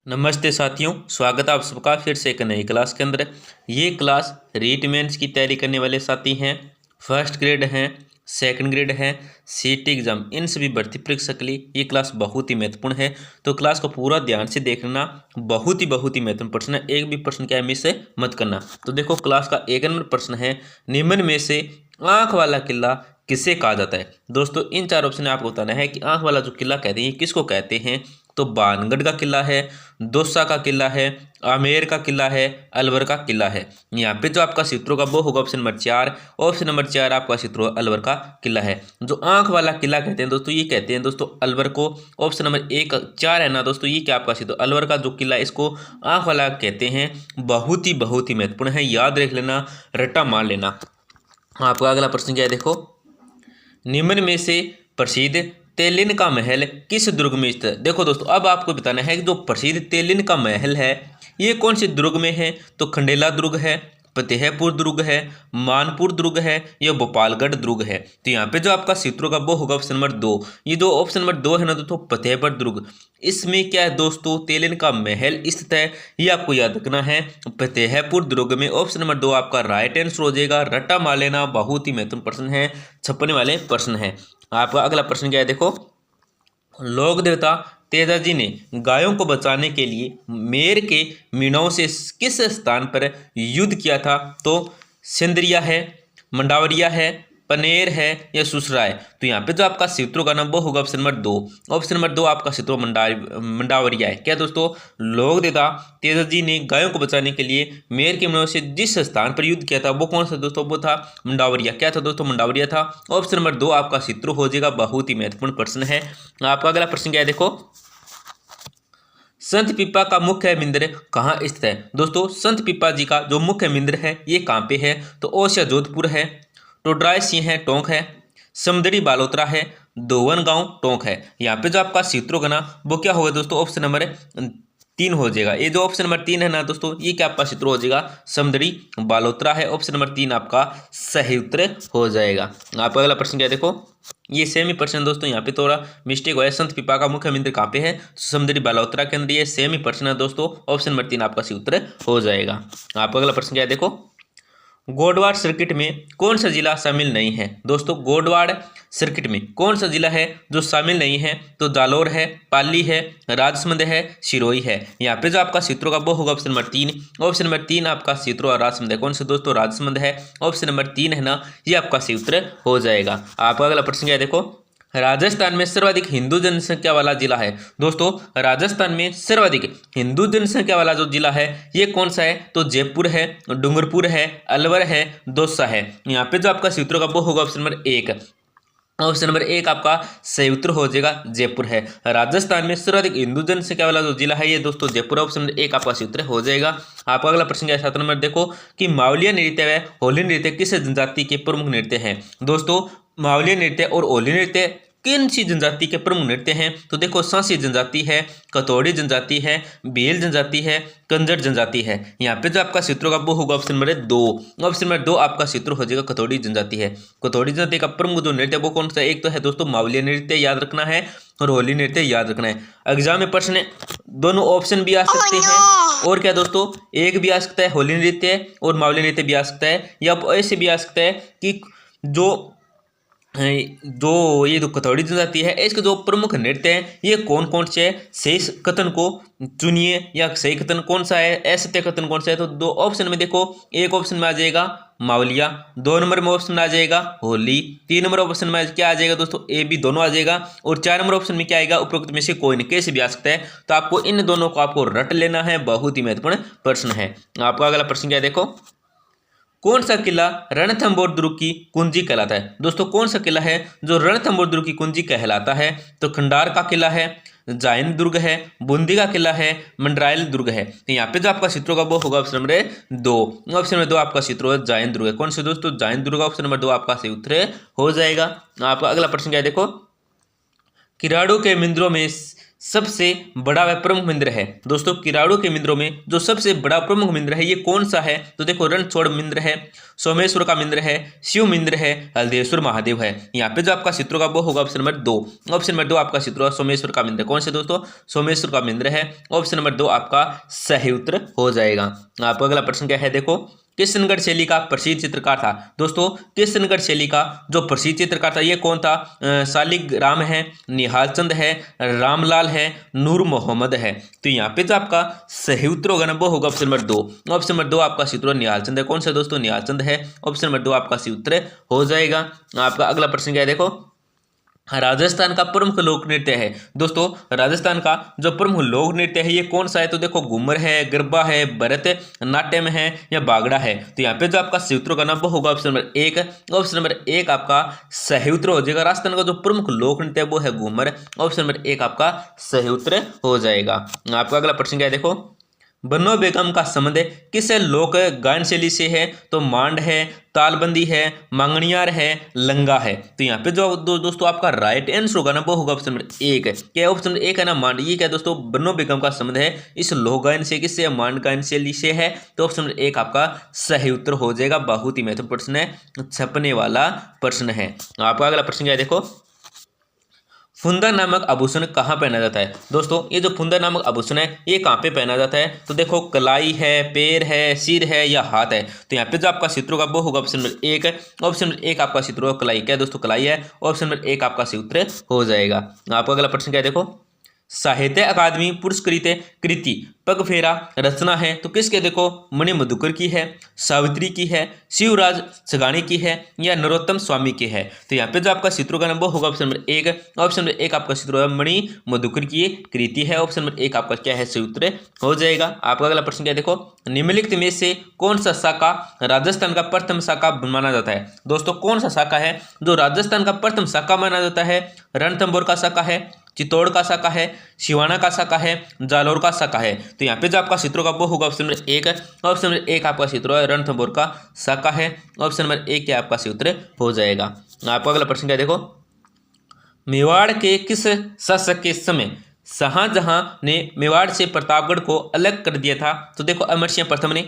नमस्ते साथियों, स्वागत है आप सबका फिर से एक नई क्लास के अंदर। ये क्लास रीट मेंस की तैयारी करने वाले साथी हैं, फर्स्ट ग्रेड हैं, सेकंड ग्रेड हैं, सीटी एग्जाम, इन सभी भर्ती परीक्षा के लिए ये क्लास बहुत ही महत्वपूर्ण है। तो क्लास को पूरा ध्यान से देखना, बहुत ही महत्वपूर्ण प्रश्न है। एक भी प्रश्न क्या है मिस मत करना। तो देखो, क्लास का एक नंबर प्रश्न है, निम्न में से आंख वाला किला किसे कहा जाता है। दोस्तों, इन चार ऑप्शन आपको बताना है कि आंख वाला जो किला कहते हैं ये किसको कहते हैं। तो बानगढ़ का किला है, दौसा का किला है, आमेर का किला है, अलवर का किला है। यहाँ पे जो आपका सूत्रों का वो होगा ऑप्शन नंबर 4। ऑप्शन नंबर 4 आपका सूत्रों अलवर का किला है। जो आंख वाला किला कहते हैं दोस्तों, ये कहते हैं दोस्तों अलवर को। ऑप्शन नंबर 1 4 है ना दोस्तों, ये क्या आपका सूत्र अलवर का जो किला है इसको आंख वाला कहते हैं। बहुत ही महत्वपूर्ण है, याद रख लेना, रट्टा मार लेना। आपका अगला प्रश्न क्या है, देखो, निम्न में से प्रसिद्ध तेलिन का महल किस दुर्ग में स्थित है। देखो दोस्तों, अब आपको बताना है कि जो प्रसिद्ध तेलिन का महल है ये कौन से दुर्ग में है। तो खंडेला दुर्ग है, फतेहपुर दुर्ग है, मानपुर दुर्ग है, या भोपालगढ़ दुर्ग है। तो यहाँ पे जो आपका सूत्रों का वो होगा ऑप्शन नंबर 2। ये जो ऑप्शन नंबर 2 है ना दोस्तों, फतेहपुर दुर्ग, इसमें क्या है दोस्तों, तेलिन का महल स्थित है। ये आपको याद रखना है, फतेहपुर दुर्ग में। ऑप्शन नंबर 2 आपका राइट आंसर हो जाएगा। रट्टा मार लेना, बहुत ही महत्वपूर्ण प्रश्न है, छपने वाले प्रश्न है। आपका अगला प्रश्न क्या है, देखो, लोक देवता तेजाजी ने गायों को बचाने के लिए मेर के मीणों से किस स्थान पर युद्ध किया था। तो सिंदरिया है, मंडावरिया है, पनेर है, या सुसरा है। तो यहाँ पे जो आपका सूत्रों का नाम वो होगा ऑप्शन नंबर 2। ऑप्शन नंबर 2 आपका सूत्रों मंडावरिया है। क्या दोस्तों, लोक देवता तेजाजी ने गायों को बचाने के लिए मेर के मीणों से जिस स्थान पर युद्ध किया था वो कौन सा दोस्तों, वो था मंडावरिया। क्या था दोस्तों, मंडावरिया था। ऑप्शन नंबर 2 आपका सूत्र हो जाएगा। बहुत ही महत्वपूर्ण प्रश्न है। आपका अगला प्रश्न क्या है, देखो, संत पीपा का मुख्य मंदिर कहाँ स्थित है। दोस्तों, संत पीपा जी का जो मुख्य मंदिर है ये कहाँ पे है। तो ओसिया जोधपुर है, टोडराय सिंह है टोंक है, समदड़ी बालोतरा है, दोवन गांव टोंक है। यहाँ पे जो आपका सूत्रों का ना वो क्या होगा दोस्तों, ऑप्शन नंबर 3 हो जाएगा। ये जो ऑप्शन नंबर 3 है ना दोस्तों, ये क्या आपका सूत्र हो जाएगा, समदड़ी बालोतरा है। ऑप्शन नंबर 3 आपका सही उत्तर हो जाएगा। आपका अगला प्रश्न क्या है, देखो, ये सेम ही प्रश्न दोस्तों, यहाँ पे थोड़ा मिस्टेक हुआ है। संत पिपा का मुख्य मंदिर कहाँ पे है, समदड़ी बालोतरा के अंदर। ये सेम ही प्रश्न है दोस्तों, ऑप्शन नंबर 3 आपका सही उत्तर हो जाएगा। आपका अगला प्रश्न क्या है, देखो, गोडवाड़ सर्किट में कौन सा जिला शामिल नहीं है। दोस्तों, गोडवाड़ सर्किट में कौन सा जिला है जो शामिल नहीं है। तो जालोर है, पाली है, राजसमंद है, सिरोही है। यहाँ पे जो आपका सूत्रों का वो होगा ऑप्शन नंबर 3। ऑप्शन नंबर 3 आपका सूत्रों और राजसमंद है। कौन सा दोस्तों, राजसमंद है। ऑप्शन नंबर 3 है ना, ये आपका सही उत्तर हो जाएगा। आपका अगला प्रश्न क्या है, देखो, राजस्थान में सर्वाधिक हिंदू जनसंख्या वाला जिला है। दोस्तों, राजस्थान में सर्वाधिक हिंदू जनसंख्या वाला जो जिला है ये कौन सा है। तो जयपुर है, डूंगरपुर है, अलवर है, दौसा है। यहाँ पे जो आपका सूत्रों का वो होगा ऑप्शन नंबर 1। ऑप्शन नंबर 1 आपका सही उत्तर हो जाएगा, जयपुर है। राजस्थान में सर्वाधिक हिंदू जनसंख्या वाला जो जिला है ये दोस्तों जयपुर। ऑप्शन नंबर 1 आपका सही उत्तर हो जाएगा। आपका अगला प्रश्न क्या है, 7 नंबर, देखो, कि मावलिया नृत्य व होली नृत्य किस जनजाति के प्रमुख नृत्य हैं। दोस्तों, मावलिया नृत्य और होली नृत्य किन सी जनजाति के प्रमुख नृत्य हैं। तो देखो, सांसी जनजाति है, कतौड़ी जनजाति है, भील जनजाति है, कंजर जनजाति है। यहाँ पे जो आपका सूत्रों का वो होगा ऑप्शन नंबर 2। ऑप्शन नंबर 2 आपका सूत्र हो जाएगा, कतौड़ी जनजाति है। कतौड़ी जनजाति का प्रमुख जो नृत्य वो कौन सा, एक तो है दोस्तों मावलिया नृत्य याद रखना है, और होली नृत्य याद रखना है। एग्जाम में प्रश्न दोनों ऑप्शन भी आ सकते हैं, और क्या दोस्तों, एक भी आ सकता है होली नृत्य और मावलिया नृत्य भी आ सकता है, या ऐसे भी आ सकता है कि जो ये जो कथौड़ी जनजाति है इसके जो प्रमुख नृत्य हैं ये कौन कौन से है। सही कथन को चुनिए, या सही कथन कौन सा है, असत्य कथन कौन सा है। तो 2 ऑप्शन में देखो, एक ऑप्शन में आ जाएगा मावलिया, 2 नंबर में ऑप्शन में आ जाएगा होली, 3 नंबर ऑप्शन में क्या आ जाएगा दोस्तों, ए बी दोनों आ जाएगा, और 4 नंबर ऑप्शन में क्या आएगा, उपरोक्त में से कोई नहीं, कैसे भी आ सकता है। तो आपको इन दोनों को आपको रट लेना है, बहुत ही महत्वपूर्ण प्रश्न है। आपका अगला प्रश्न क्या है, देखो, कौन सा किला रणथंभौर दुर्ग की कुंजी कहलाता है। दोस्तों, कौन सा किला है जो रणथंभौर दुर्ग की कुंजी कहलाता है। तो खंडार का किला है, जायन दुर्ग है, बूंदी का किला है, मंडरायल दुर्ग है। तो यहाँ पे जो आपका सूत्रों का वो होगा ऑप्शन नंबर 2। ऑप्शन नंबर 2 आपका सूत्र है जायन दुर्ग है। कौन से दोस्तों, जायन दुर्ग। ऑप्शन नंबर 2 आपका सही उत्तर हो जाएगा। आपका अगला प्रश्न क्या है, देखो, किराड़ू के मंदिरों में सबसे बड़ा व प्रमुख मंदिर है? दोस्तों किराड़ू के मंदिरों में जो सबसे बड़ा प्रमुख मंदिर है ये कौन सा है? तो देखो रणछोड़ मंदिर है, सोमेश्वर का मंदिर है, शिव मंदिर है, हल्देश्वर महादेव है। यहाँ पे जो आपका क्षेत्र होगा वो होगा ऑप्शन नंबर 2। ऑप्शन नंबर 2 आपका क्षेत्र होगा सोमेश्वर का मंदिर। कौन से दोस्तों? सोमेश्वर का मंदिर है। ऑप्शन नंबर 2 आपका सही उत्तर हो जाएगा। आपका अगला प्रश्न क्या है देखो, किशनगढ़ शैली का प्रसिद्ध चित्रकार था? दोस्तों किशनगढ़ शैली का जो प्रसिद्ध चित्रकार था ये कौन था? शालिग्राम है, निहाल चंद है, रामलाल है, नूर मोहम्मद है। तो यहाँ पे जो आपका सही उत्तर होगा ना वो होगा ऑप्शन नंबर 2। ऑप्शन नंबर 2 आपका सही उत्तर निहाल चंद है। कौन सा दोस्तों? निहाल चंद है। ऑप्शन नंबर 2 आपका सही उत्तर हो जाएगा। आपका अगला प्रश्न क्या है देखो, राजस्थान का प्रमुख लोक नृत्य है? दोस्तों राजस्थान का जो प्रमुख लोक नृत्य है ये कौन सा है? तो देखो घूमर है, गरबा है, भरत नाट्यम है या बागड़ा है। तो यहाँ पे जो आपका सही उत्तर का नाम वो होगा ऑप्शन नंबर 1। ऑप्शन नंबर 1 आपका सही उत्तर हो जाएगा। राजस्थान का जो प्रमुख लोक नृत्य है वो है घूमर। ऑप्शन नंबर 1 आपका सही उत्तर हो जाएगा। आपका अगला प्रश्न क्या है देखो, बन्नो बेगम का संबंध किस लोक गायन शैली से है? तो मांड है, तालबंदी है, मांगणियार है, लंगा है। तो यहाँ पे जो दोस्तों आपका राइट आंसर होगा ना वो होगा ऑप्शन नंबर 1। क्या ऑप्शन नंबर 1 है ना मांड? ये क्या दोस्तों बन्नो बेगम का संबंध है इस लोक गायन से किससे? मांड गायन शैली से है। तो ऑप्शन नंबर 1 आपका सही उत्तर हो जाएगा। बहुत ही महत्वपूर्ण प्रश्न है, छपने वाला प्रश्न है। आपका अगला प्रश्न क्या है देखो, फुंदा नामक आभूषण कहाँ पहना जाता है? दोस्तों ये जो फुंदा नामक आभूषण है ये कहाँ पे पहना जाता है? तो देखो कलाई है, पैर है, सिर है या हाथ है। तो यहाँ पे जो आपका क्षेत्र होगा वो होगा ऑप्शन नंबर 1। ऑप्शन नंबर 1 आपका क्षेत्र होगा कलाई। क्या दोस्तों? कलाई है। ऑप्शन नंबर 1 आपका सही उत्तर हो जाएगा। आपका अगला प्रश्न क्या है देखो, साहित्य अकादमी पुरस्कृत कृति पगफेरा रचना है तो किसके? देखो मणि मधुकर की है, सावित्री की है, शिवराज सगानी की है या नरोत्तम स्वामी की है। तो यहाँ पे जो आपका चित्रों का नंबर होगा ऑप्शन नंबर 1। ऑप्शन नंबर 1 आपका चित्र होगा मणि मधुकर की कृति है। ऑप्शन नंबर 1 आपका क्या है? सही उत्तर हो जाएगा। आपका अगला प्रश्न क्या है देखो, निम्नलिखित में से कौन सा शाखा राजस्थान का प्रथम शाखा माना जाता है? दोस्तों कौन सा शाखा है जो राजस्थान का प्रथम शाखा माना जाता है? रणथंभौर का शाखा है, चित्तौड़ का शाखा है, सिवाना का शाखा है, जालौर का शाखा है। तो यहाँ पे जो आपका क्षेत्र होगा वो होगा ऑप्शन नंबर 1। ऑप्शन नंबर 1 आपका क्षेत्र है रणथंभौर का शाखा है। ऑप्शन नंबर 1 क्या आपका क्षेत्र हो जाएगा। आपका अगला प्रश्न क्या देखो, मेवाड़ के किस शासक के समय शाहजहां ने मेवाड़ से प्रतापगढ़ को अलग कर दिया था? तो देखो अमर सिंह प्रथम ने,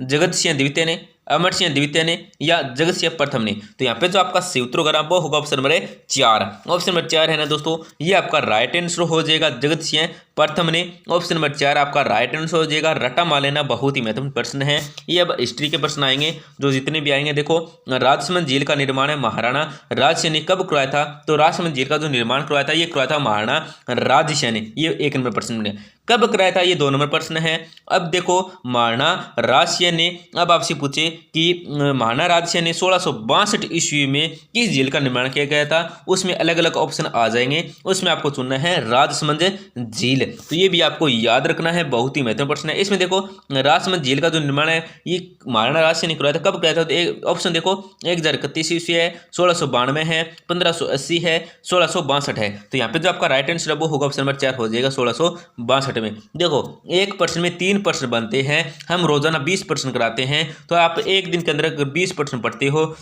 जगत सिंह द्वितीय ने, अमर सिंह द्वितीय ने या जगत सिंह प्रथम ने। तो यहाँ पे जो आपका सही उत्तर होगा वो होगा ऑप्शन नंबर 4। ऑप्शन नंबर 4 है ना दोस्तों ये आपका राइट आंसर हो जाएगा, जगत सिंह प्रथम ने। ऑप्शन नंबर 4 आपका राइट आंसर हो जाएगा। रटा मान लेना बहुत ही महत्वपूर्ण प्रश्न है ये। अब हिस्ट्री के प्रश्न आएंगे जो जितने भी आएंगे। देखो राजसमंद झील का निर्माण है महाराणा राजसिंह ने कब करवाया था? तो राजसमंद झील का जो निर्माण करवाया था ये करवाया था महाराणा राजसिंह ने। ये 1 नंबर प्रश्न है। कब कराया था? ये 2 नंबर प्रश्न है। अब देखो महाराणा राजसिंह ने, अब आपसे पूछे कि महाराणा राजसिंह ने 1662 ईस्वी में किस झील का निर्माण किया गया था? उसमें अलग अलग ऑप्शन आ जाएंगे, उसमें आपको चुनना है राजसमंद झील। तो ये भी आपको याद रखना है, बहुत ही महत्वपूर्ण प्रश्न है। इसमें देखो राजसमंद झील का जो निर्माण है ये महाराणा राजसिंह ने करवाया था। कब कराया था? तो ऑप्शन देखो 1031 ईस्वी है, 1692 है, 1580 है, 1662 है। तो यहाँ पे जो आपका राइट आंसर वो होगा ऑप्शन नंबर 4 हो जाएगा 1662 में। देखो एक प्रश्न में 3 प्रश्न बनते हैं, हम रोजाना 20 प्रश्न कराते हैं। तो आप एक दिन के अंदर अगर 20 प्रश्न पढ़ते हो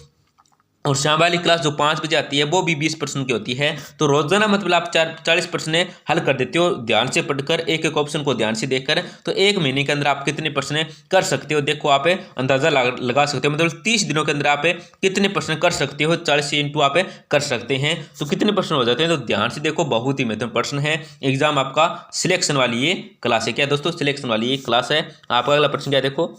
और शाम वाली क्लास जो 5 बजे आती है वो भी 20 प्रश्न की होती है। तो रोजाना मतलब आप 40 प्रश्न हल कर देते हो ध्यान से पढ़कर, एक एक ऑप्शन को ध्यान से देखकर। तो 1 महीने के अंदर आप कितने प्रश्न कर सकते हो? देखो आप अंदाजा लगा सकते हो, मतलब 30 दिनों के अंदर आप कितने प्रश्न कर सकते हो? 40 से इंटू आप कर सकते हैं तो कितने प्रश्न हो जाते हैं? तो ध्यान से देखो, बहुत ही महत्वपूर्ण प्रश्न है। एग्जाम आपका सिलेक्शन वाली ये क्लास है। क्या दोस्तों? सिलेक्शन वाली ये क्लास है। आपका अगला प्रश्न क्या देखो,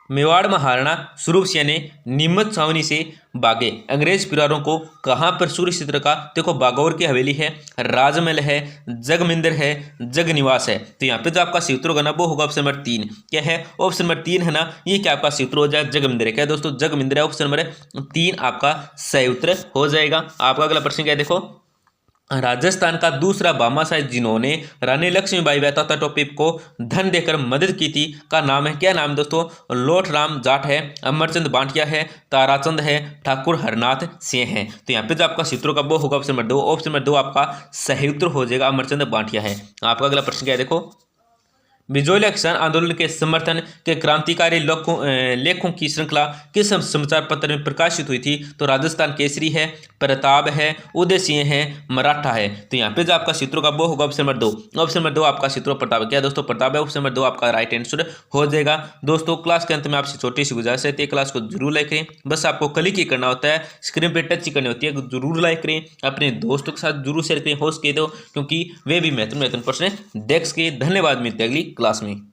मेवाड़ महाराणा स्वरूप सिंह ने नीमच छावनी से भागे अंग्रेज परिवारों को कहाँ पर सुरक्षित रखा? देखो बागौर की हवेली है, राजमहल है, जगमंदिर है, जगनिवास है। तो यहाँ पे जो आपका सूत्र होगा ना वो होगा ऑप्शन नंबर 3। क्या है? ऑप्शन नंबर 3 है ना, ये क्या आपका सूत्र हो जाएगा? जगमंदिर है। क्या दोस्तों? जगमंदिर है। ऑप्शन नंबर 3 आपका सही उत्तर हो जाएगा। आपका अगला प्रश्न क्या है देखो, राजस्थान का दूसरा भामाशाह जिन्होंने रानी लक्ष्मीबाई मेहता टोपी को धन देकर मदद की थी का नाम है? क्या नाम दोस्तों? लोटराम जाट है, अमरचंद बांटिया है, ताराचंद है, ठाकुर हरनाथ सिंह है। तो यहाँ पे जो आपका सूत्रों का वो होगा ऑप्शन नंबर 2। ऑप्शन नंबर 2 आपका सही उत्तर हो जाएगा, अमरचंद बांटिया है। आपका अगला प्रश्न क्या है देखो, बिजोली किसान आंदोलन के समर्थन के क्रांतिकारी लेखों की श्रृंखला किस समाचार पत्र में प्रकाशित हुई थी? तो राजस्थान केसरी है, प्रताप है, उदय सिंह है, मराठा है। तो यहाँ पे जो आपका सूत्रों का वो होगा ऑप्शन नंबर 2। ऑप्शन नंबर 2 आपका सूत्रों प्रताप है। क्या दोस्तों? प्रताप है। ऑप्शन नंबर 2 आपका राइट आंसर हो जाएगा। दोस्तों क्लास के अंत में आपसे छोटी सी गुजारिश है, क्लास को जरूर लाइक करें। बस आपको क्लिक ही करना होता है, स्क्रीन पर टच ही करनी होती है। जरूर लाइक करें, अपने दोस्तों के साथ जरूर शेयर करें, होस्ट के दो, क्योंकि वे भी महत्वपूर्ण प्रश्न देख सके। धन्यवाद, मिलते हैं अगली क्लास में।